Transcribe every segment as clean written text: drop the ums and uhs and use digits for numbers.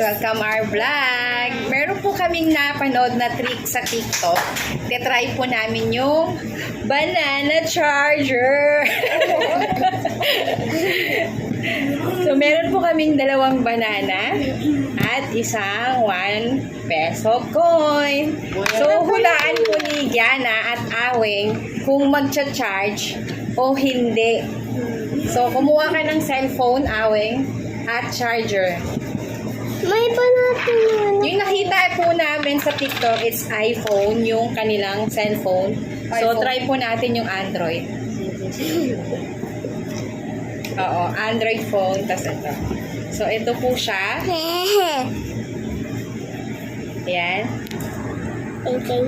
Welcome our vlog. Meron po kaming napanood na trick sa TikTok. Try po namin yung banana charger. So, meron po kaming dalawang banana at isang 1 peso coin. So, hulaan po ni Gianna at Aweng kung magcha-charge o hindi. So, kumuha ka ng cellphone, Aweng, at charger. May pa natin yun. Yung nakita po namin sa TikTok, it's iPhone, yung kanilang cellphone. So, try po natin yung Android. Oo, Android phone, tas ito. So, ito po siya. Ayan. Okay.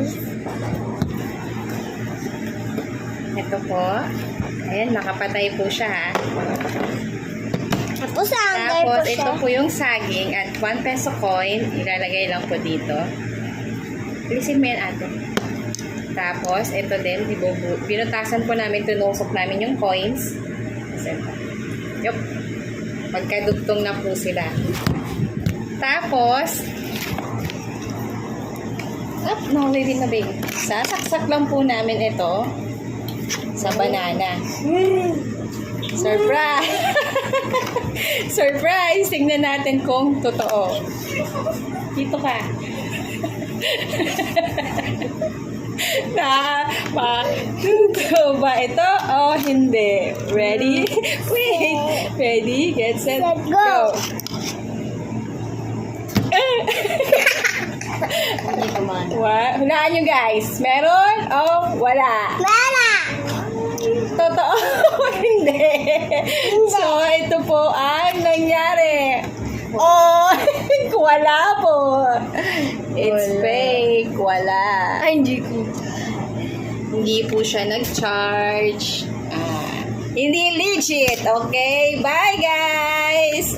Ito po. Ayan, nakapatay po siya, ha. Tapos angay po Tapos, siya. ito po yung saging at 1 peso coin. Ilalagay lang po dito. Bilisin mo yan, ate. Tapos, ito din, binutasan po namin, tunusok namin yung coins. Kasi ito. Yup. Magkadugtong na po sila. Tapos, nahuli din na baby. Sasaksak lang po namin ito sa banana. Surprise! Surprise! Tingnan natin kung totoo. Dito ka. Totoo ba ito o hindi? Ready? Wait! Ready? Get set, Let's go! go. Hulaan nyo guys. Meron o wala? Wala! Totoo hindi. So, ito po ang nangyari. Oh, wala po. It's fake. Wala. Ay, hindi ko. Hindi po siya nag-charge. Hindi legit. Okay? Bye, guys!